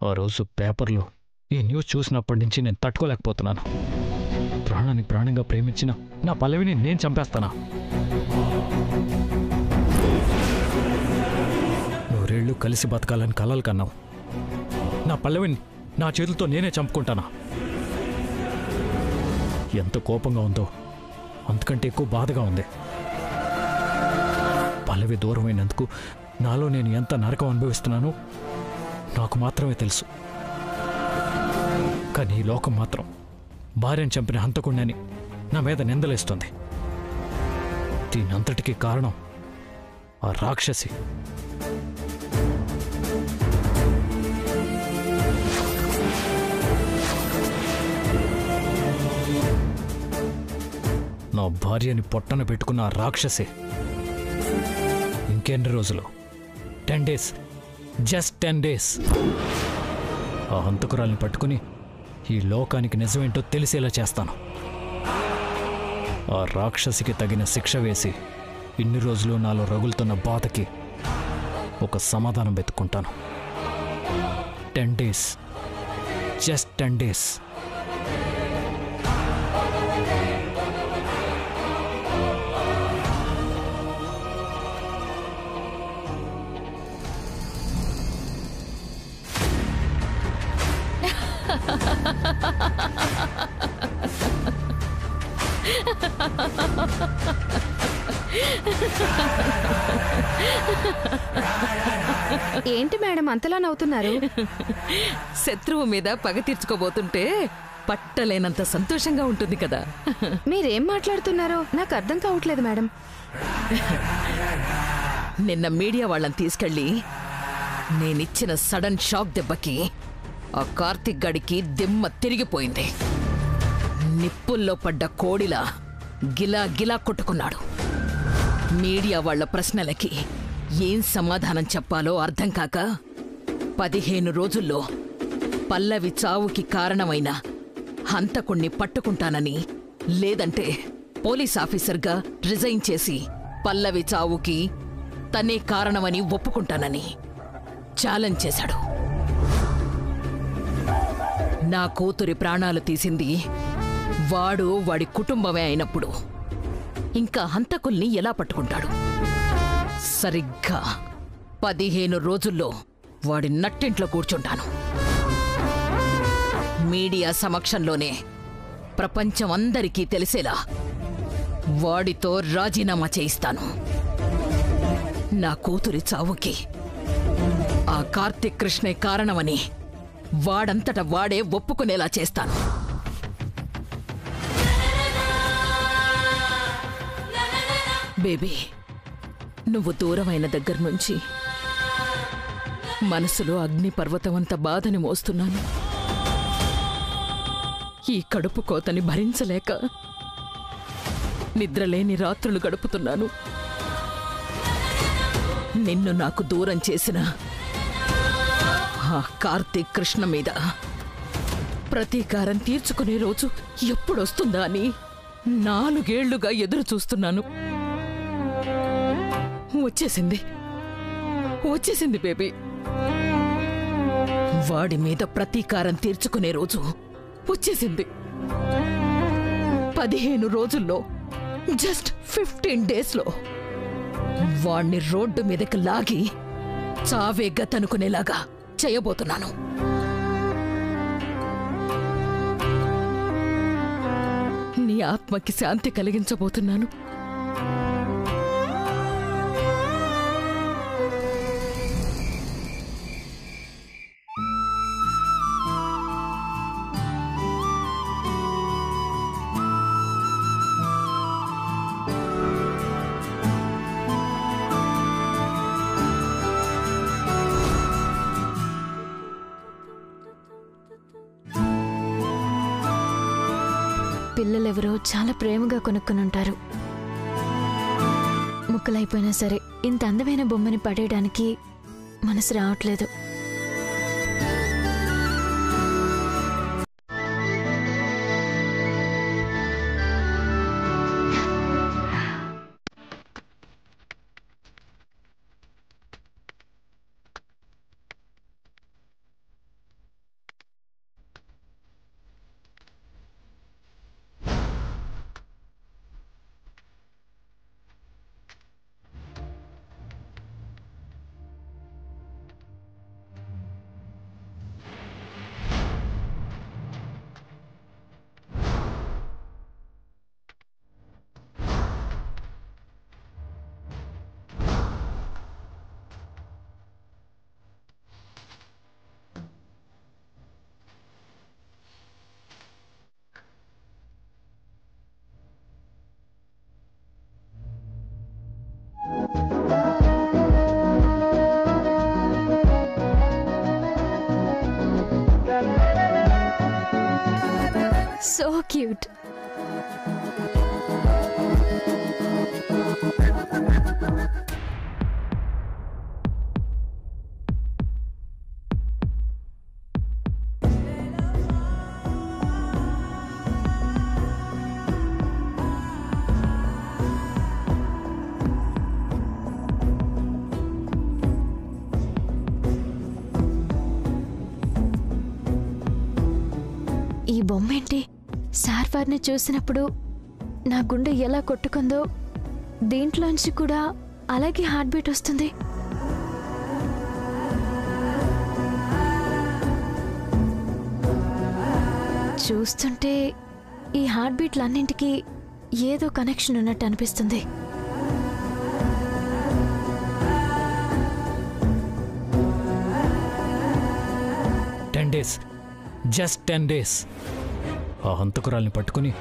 ఆ రోజు పేపర్లో ఈ న్యూస్ చూసినప్పటి నుంచి నేను తట్టుకోలేకపోతున్నాను. ప్రాణానికి ప్రాణంగా ప్రేమించిన నా పల్లవిని నేను చంపేస్తానా? నూరేళ్లు కలిసి బతకాలని కలలు కన్నావు. నా పల్లవిని నా చేతులతో నేనే చంపుకుంటానా? ఎంత కోపంగా ఉందో అంతకంటే ఎక్కువ బాధగా ఉంది. పల్లవి దూరమైనందుకు నాలో నేను ఎంత నరకం అనుభవిస్తున్నానో నాకు మాత్రమే తెలుసు. కానీ ఈ లోకం మాత్రం భార్యను చంపిన హంతకుండని నా మీద నిందలేస్తుంది. దీనంతటికీ కారణం ఆ రాక్షసి. నా భార్యని పొట్టన పెట్టుకున్న ఆ రాక్షసే. ఇంకెన్ని రోజులు? 10 days, జస్ట్ 10 days. ఆ హంతకురాల్ని పట్టుకుని ఈ లోకానికి నిజమేంటో తెలిసేలా చేస్తాను. ఆ రాక్షసికి తగిన శిక్ష వేసి ఇన్ని రోజులు నాలో రగులుతున్న బాధకి ఒక సమాధానం వెతుక్కుంటాను. 10 days, జస్ట్ 10 days. ఏంటి మేడం అంతలా నవ్వుతున్నారు? శత్రువు మీద పగ తీర్చుకోబోతుంటే పట్టలేనంత సంతోషంగా ఉంటుంది కదా. మీరేం మాట్లాడుతున్నారో నాకు అర్థం కావట్లేదు మేడం. నిన్న మీడియా వాళ్ళని తీసుకెళ్ళి నేనిచ్చిన సడన్ షాక్ దెబ్బకి ఆ కార్తిక్ గడికి దిమ్మ తిరిగిపోయింది. నిప్పుల్లో పడ్డ కోడిలా గిలా గిలా కొట్టుకున్నాడు. మీడియా వాళ్ల ప్రశ్నలకి ఏం సమాధానం చెప్పాలో అర్థం కాక 15 రోజుల్లో పల్లవి చావుకి కారణమైన హంతకుణ్ణి పట్టుకుంటానని, లేదంటే పోలీస్ ఆఫీసర్గా రిజైన్ చేసి పల్లవి చావుకి తనే కారణమని ఒప్పుకుంటానని ఛాలెంజ్ చేశాడు. నా కూతురి ప్రాణాలు తీసింది వాడు, వాడి కుటుంబమే అయినప్పుడు ఇంకా హంతకుల్ని ఎలా పట్టుకుంటాడు? సరిగ్గా 15 రోజుల్లో వాడి నట్టింట్లో కూర్చుంటాను. మీడియా సమక్షంలోనే ప్రపంచం అందరికీ తెలిసేలా వాడితో రాజీనామా చేయిస్తాను. నా కూతురి చావుకి ఆ కార్తిక్ కృష్ణే కారణమని వాడంతట వాడే ఒప్పుకునేలా చేస్తాను. బేబీ, నువ్వు దూరమైన దగ్గర నుంచి మనసులో అగ్నిపర్వతమంత బాధని మోస్తున్నాను. ఈ కడుపు కోతని భరించలేక నిద్రలేని రాత్రులు గడుపుతున్నాను. నిన్ను నాకు దూరం చేసిన ఆ కార్తీక్ కృష్ణ మీద ప్రతీకారం తీర్చుకునే రోజు ఎప్పుడొస్తుందా అని 4 ఏళ్లుగా ఎదురు చూస్తున్నాను. వచ్చేసింది బేబీ. వాడి మీద ప్రతీకారం తీర్చుకునే రోజు వచ్చేసింది. 15 రోజుల్లో, జస్ట్ 15 డేస్లో వాణ్ణి రోడ్డు మీదకి లాగి చావే గతనుకునేలాగా చేయబోతున్నాను. నీ ఆత్మకి శాంతి కలిగించబోతున్నాను. పిల్లలెవరో చాలా ప్రేమగా కొనుక్కునుంటారు. ముక్కలైపోయినా సరే ఇంత అందమైన బొమ్మని పడేయడానికి మనసు రావట్లేదు. So cute. ఈ బొమ్మేంటి సార్ వారిని చూసినప్పుడు నా గుండె ఎలా కొట్టుకుందో దీంట్లోంచి కూడా అలాగే హార్ట్ బీట్ వస్తుంది. చూస్తుంటే ఈ హార్ట్ బీట్లన్నింటికీ ఏదో కనెక్షన్ ఉన్నట్టు అనిపిస్తుంది. Just 10 days. ఆ హంతకురాల్ని పట్టుకుని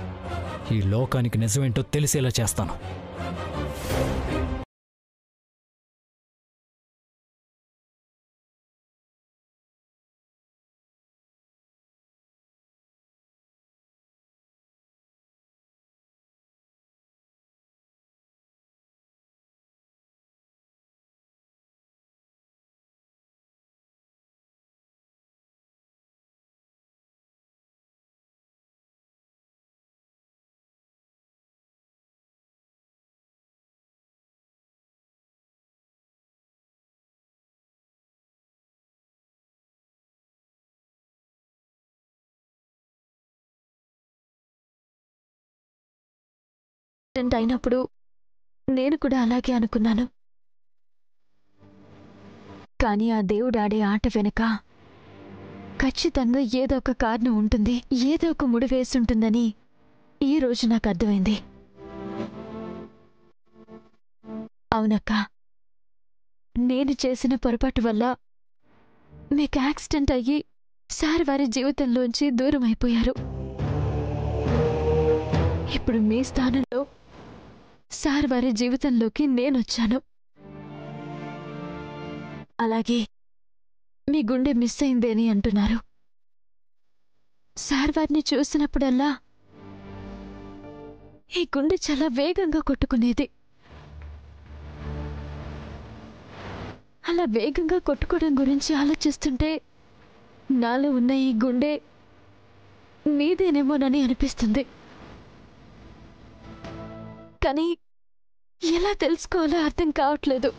ఈ లోకానికి నిజమేంటో తెలిసేలా చేస్తాను. అయినప్పుడు నేను కూడా అలాగే అనుకున్నాను. కానీ ఆ దేవుడు ఆడే ఆట వెనుక ఖచ్చితంగా ఏదో ఒక కారణం ఉంటుంది, ఏదో ఒక ముడి వేసుంటుందని ఈ రోజు నాకు అర్థమైంది. అవునక్క, నేను చేసిన పొరపాటు వల్ల మీకు యాక్సిడెంట్ అయ్యి సార్ వారి జీవితంలోంచి దూరం అయిపోయారు. ఇప్పుడు మీ స్థానంలో సార్ వారి జీవితంలోకి నేనొచ్చాను. అలాగే మీ గుండె మిస్ అయిందని అంటున్నారు. సార్ వారిని చూసినప్పుడల్లా ఈ గుండె చాలా వేగంగా కొట్టుకునేది. అలా వేగంగా కొట్టుకోవడం గురించి ఆలోచిస్తుంటే నాలో ఉన్న ఈ గుండె మీదేనేమోనని అనిపిస్తుంది. కానీ ఎలా తెలుసుకోవాలో అర్థం కావట్లేదు.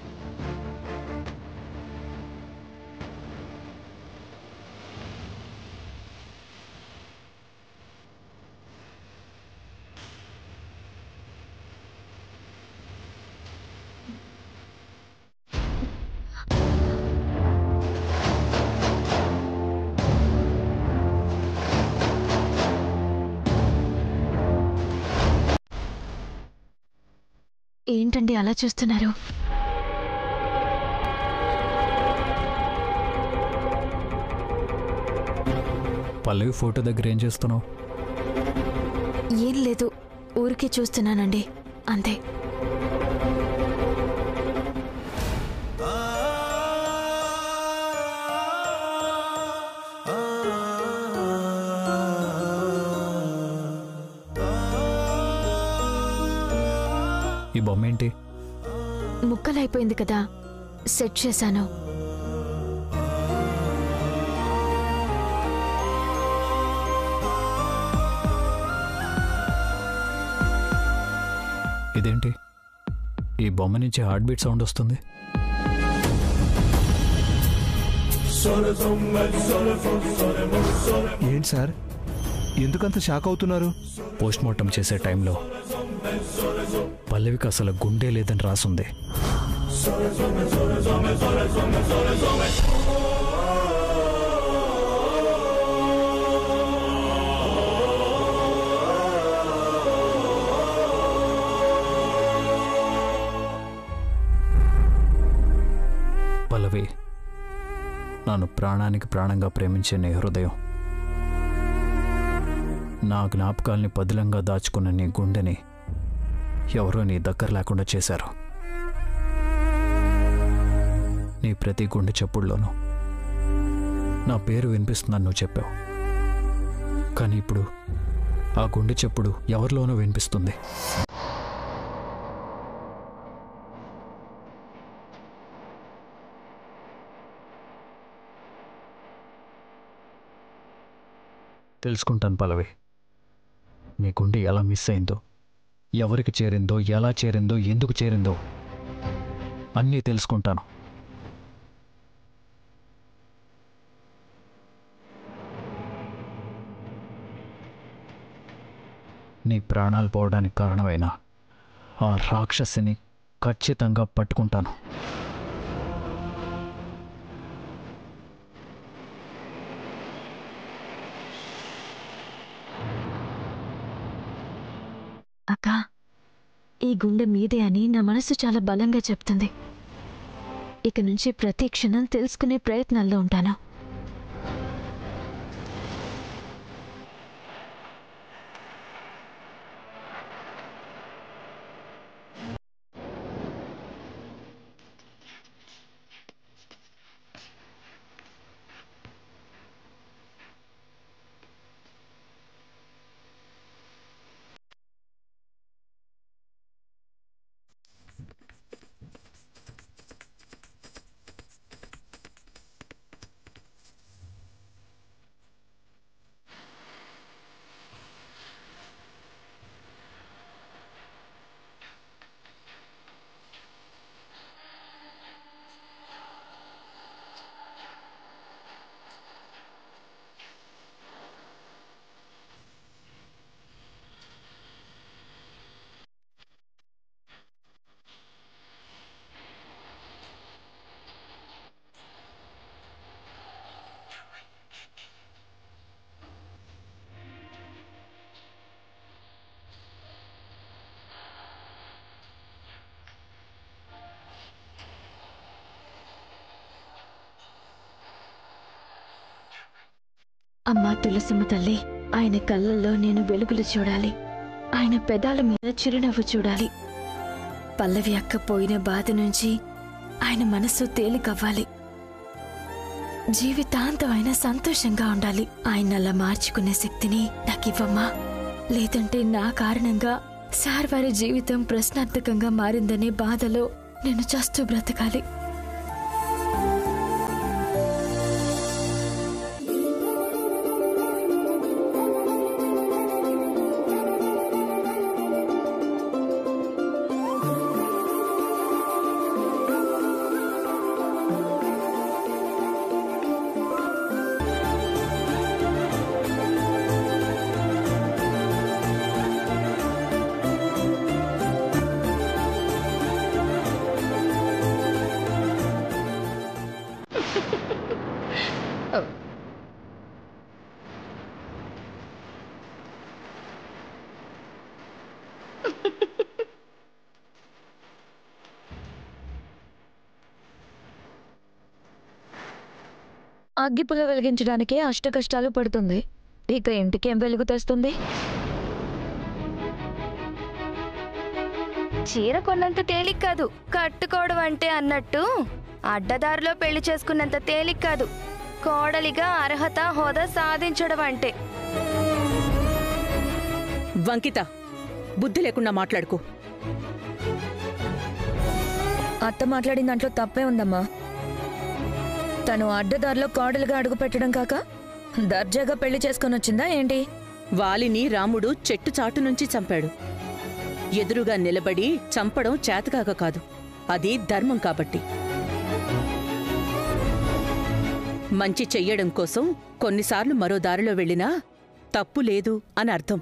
ఏంటండి అలా చూస్తున్నారు? పల్లవి ఫోటో దగ్గర ఏం చేస్తున్నావు? ఏం లేదు, ఊరికే చూస్తున్నానండి, అంతే. ఈ బొమ్మ ఏంటి? ముక్కలైపోయింది కదా, సెట్ చేశాను. ఇదేంటి? ఈ బొమ్మ నుంచి హార్ట్ బీట్ సౌండ్ వస్తుంది. ఏంటి సార్, ఎందుకంత షాక్ అవుతున్నారు? పోస్ట్ మార్టం చేసే టైంలో పల్లవికి అసలు గుండె లేదని రాసుంది. పల్లవి, నన్ను ప్రాణానికి ప్రాణంగా ప్రేమించే నీ హృదయం, నా జ్ఞాపకాల్ని పదిలంగా దాచుకున్న నీ గుండెని ఎవరో నీ దగ్గర లేకుండా చేశారు. నీ ప్రతి గుండె చప్పుడులోనూ నా పేరు వినిపిస్తుందని నువ్వు చెప్పావు. కానీ ఇప్పుడు ఆ గుండె చప్పుడు ఎవరిలోనూ వినిపిస్తుంది. తెలుసుకుంటాను పల్లవి, మీ గుండె ఎలా మిస్ అయిందో, ఎవరికి చేరిందో, ఎలా చేరిందో, ఎందుకు చేరిందో అన్నీ తెలుసుకుంటాను. నీ ప్రాణాలు పోవడానికి కారణమైన ఆ రాక్షసిని ఖచ్చితంగా పట్టుకుంటాను. అక్క, ఈ గుండె మీదే అని నా మనసు చాలా బలంగా చెప్తుంది. ఇక నుంచి ప్రతి క్షణం తెలుసుకునే ప్రయత్నాల్లో ఉంటాను. అమ్మా తులసిమ్మ తల్లి, ఆయన కళ్ళల్లో నేను వెలుగులు చూడాలి. ఆయన పెదాల మీద చిరునవ్వు చూడాలి. పల్లవి అక్క పోయిన బాధ నుంచి ఆయన మనసు తేలికవ్వాలి. జీవితాంతం ఆయన సంతోషంగా ఉండాలి. ఆయన అలా మార్చుకునే శక్తిని నాకివ్వమ్మా. లేదంటే నా కారణంగా సార్ వారి జీవితం ప్రశ్నార్థకంగా మారిందనే బాధలో నేను చస్తూ బ్రతకాలి. అగ్గిపుల్ల వెలిగించడానికే అష్ట కష్టాలు పడుతుంది. ఇక ఇంటికేం వెలుగు తెస్తుంది? చీర కొన్నంత తేలిక కాదు కట్టుకోవడం అంటే అన్నట్టు అడ్డదారిలో పెళ్లి చేసుకున్నంత తేలిక కాదు కోడలిగా అర్హత హోదా సాధించడం అంటే. వంకిత, బుద్ధి లేకుండా మాట్లాడుకో. అత్త మాట్లాడిన దాంట్లో తప్పే ఉందమ్మా. తను అడ్డదారిలో కోడలుగా అడుగు పెట్టడం కాక దర్జాగా పెళ్లి చేసుకొని వచ్చిందా ఏంటి? వాలిని రాముడు చెట్టు చాటు నుంచి చంపాడు. ఎదురుగా నిలబడి చంపడం చేతకాక కాదు, అది ధర్మం కాబట్టి. మంచి చెయ్యడం కోసం కొన్నిసార్లు మరో దారిలో వెళ్ళినా తప్పు లేదు అని అర్థం.